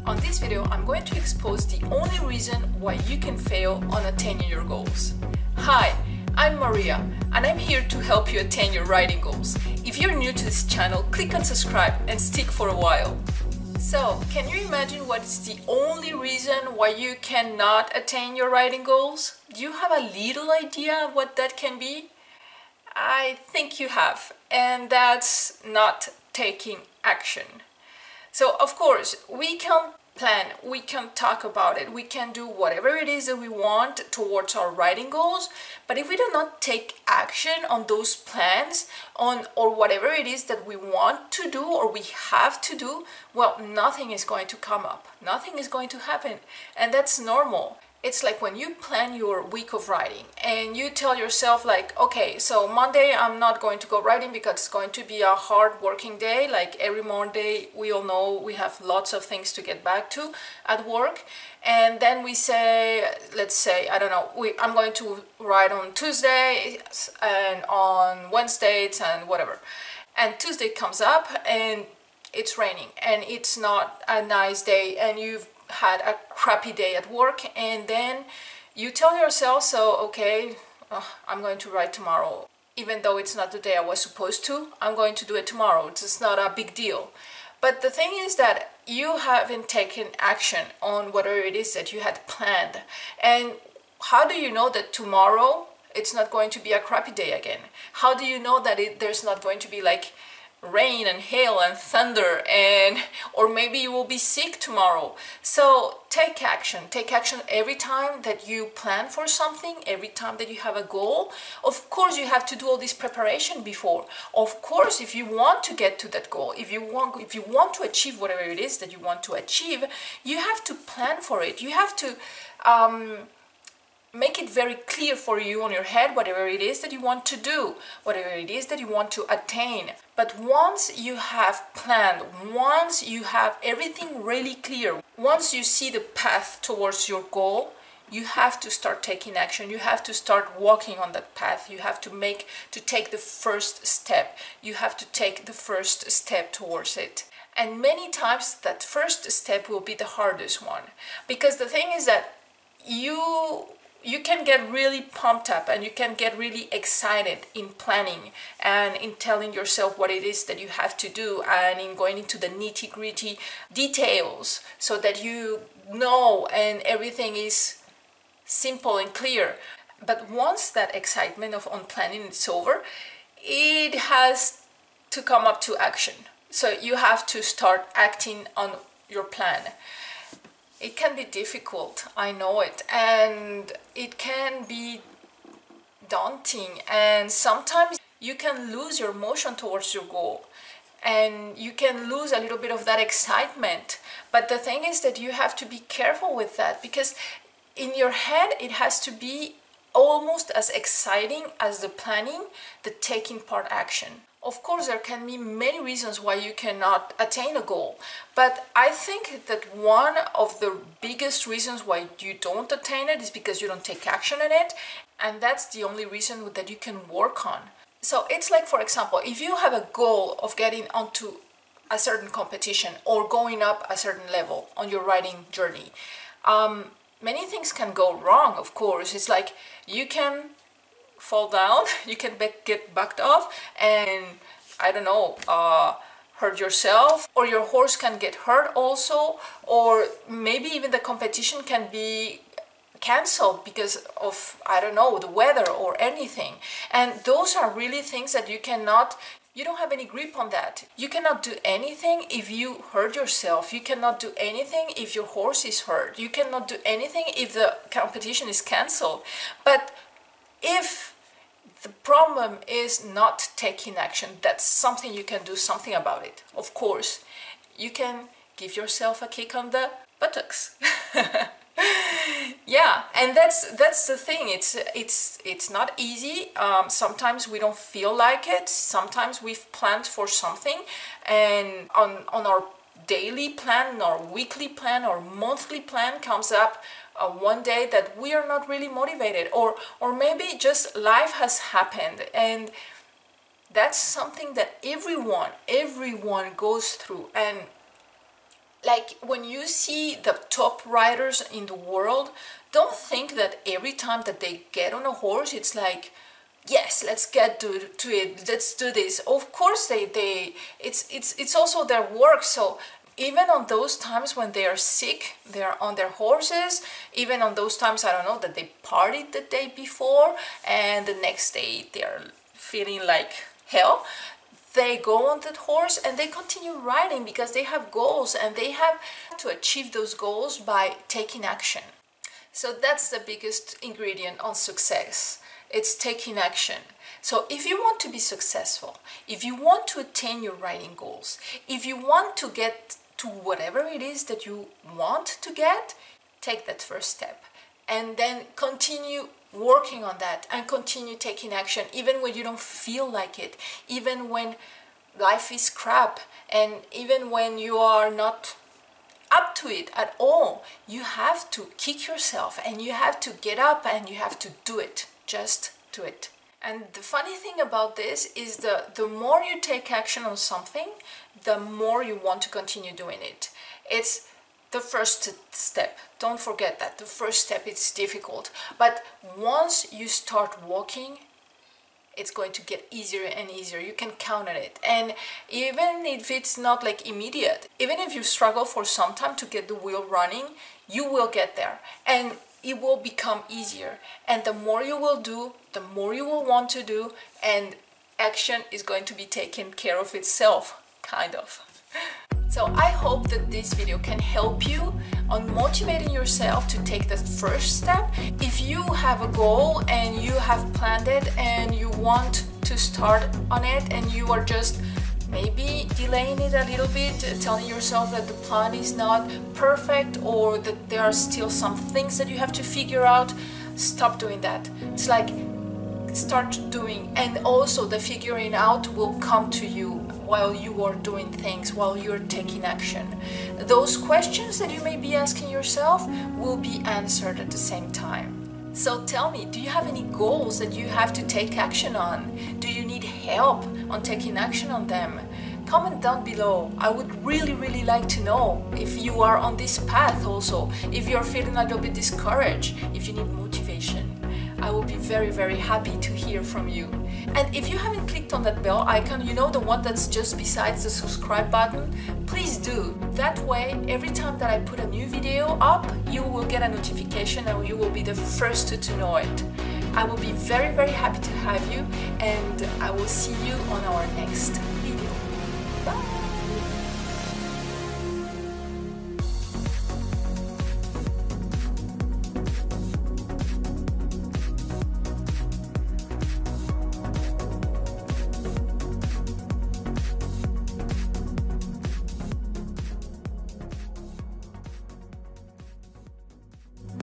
On this video, I'm going to expose the only reason why you can fail on attaining your goals. Hi, I'm Maria, and I'm here to help you attain your riding goals. If you're new to this channel, click on subscribe and stick for a while. So, can you imagine what is the only reason why you cannot attain your riding goals? Do you have a little idea of what that can be? I think you have, and that's not taking action. So, of course, we can plan, we can talk about it, we can do whatever it is that we want towards our riding goals, but if we do not take action on those plans or whatever it is that we want to do or we have to do, well, nothing is going to come up, nothing is going to happen, and that's normal. It's like when you plan your week of riding and you tell yourself like, okay, so Monday I'm not going to go riding because it's going to be a hard working day. Like every Monday, we all know we have lots of things to get back to at work. And then we say, let's say, I don't know, I'm going to ride on Tuesday and on Wednesdays and whatever. And Tuesday comes up and it's raining and it's not a nice day and you've had a crappy day at work, and then you tell yourself, so okay, I'm going to ride tomorrow, even though it's not the day I was supposed to. I'm going to do it tomorrow. It's not a big deal. But the thing is that you haven't taken action on whatever it is that you had planned. And how do you know that tomorrow it's not going to be a crappy day again? How do you know that there's not going to be like rain and hail and thunder, or maybe you will be sick tomorrow? So take action every time that you plan for something, every time that you have a goal. Of course you have to do all this preparation before. Of course, if you want to get to that goal, if you want to achieve whatever it is that you want to achieve, you have to plan for it. You have to make it very clear for you on your head whatever it is that you want to do, whatever it is that you want to attain. But once you have planned, once you have everything really clear, once you see the path towards your goal, you have to start taking action. You have to start walking on that path. You have to take the first step. You have to take the first step towards it. And many times that first step will be the hardest one, because the thing is that you can get really pumped up and you can get really excited in planning and in telling yourself what it is that you have to do and in going into the nitty-gritty details so that you know and everything is simple and clear. But once that excitement on planning is over, it has to come up to action. So you have to start acting on your plan. It can be difficult, I know it, and it can be daunting, and sometimes you can lose your motion towards your goal and you can lose a little bit of that excitement. But the thing is that you have to be careful with that, because in your head it has to be almost as exciting as the planning, the taking part action. Of course, there can be many reasons why you cannot attain a goal, but I think that one of the biggest reasons why you don't attain it is because you don't take action in it, and that's the only reason that you can work on. So it's like, for example, if you have a goal of getting onto a certain competition or going up a certain level on your riding journey, many things can go wrong, of course. It's like you can fall down, you can get backed off and, I don't know, hurt yourself, or your horse can get hurt also, or maybe even the competition can be cancelled because of, I don't know, the weather or anything. And those are really things that you don't have any grip on that. You cannot do anything if you hurt yourself. You cannot do anything if your horse is hurt. You cannot do anything if the competition is cancelled. But if the problem is not taking action, that's something you can do something about it. Of course, you can give yourself a kick on the buttocks. Yeah, and that's the thing. It's not easy. Sometimes we don't feel like it. Sometimes we've planned for something, and on our daily plan, our weekly plan, our monthly plan comes up one day that we are not really motivated, or maybe just life has happened, and that's something that everyone goes through. And Like when you see the top riders in the world, don't think that every time that they get on a horse, it's like, yes, let's get to it, let's do this. Of course it's also their work. So even on those times when they are sick, they're on their horses, even on those times, I don't know, that they partied the day before and the next day they're feeling like hell, they go on that horse and they continue riding because they have goals and they have to achieve those goals by taking action. So that's the biggest ingredient on success. It's taking action. So if you want to be successful, if you want to attain your riding goals, if you want to get to whatever it is that you want to get, take that first step and then continue working on that and continue taking action even when you don't feel like it, even when life is crap, and even when you are not up to it at all. You have to kick yourself and you have to get up and you have to do it. Just do it. And the funny thing about this is the more you take action on something, the more you want to continue doing it. It's the first step. Don't forget that. The first step is difficult. But once you start walking, it's going to get easier and easier. You can count on it. And even if it's not like immediate, even if you struggle for some time to get the wheel running, you will get there. And it will become easier. And the more you will do, the more you will want to do, and action is going to be taken care of itself, kind of. So I hope that this video can help you on motivating yourself to take that first step. If you have a goal and you have planned it and you want to start on it and you are just maybe delaying it a little bit, telling yourself that the plan is not perfect or that there are still some things that you have to figure out, stop doing that. It's like, start doing, and also the figuring out will come to you while you are doing things, while you're taking action. Those questions that you may be asking yourself will be answered at the same time. So tell me, do you have any goals that you have to take action on? Do you need help on taking action on them? Comment down below. I would really like to know if you are on this path also, if you're feeling a little bit discouraged, if you need motivation. I will be very happy to hear from you. And if you haven't clicked on that bell icon, you know, the one that's just besides the subscribe button, please do. That way, every time that I put a new video up, you will get a notification and you will be the first to know it. I will be very happy to have you, and I will see you on our next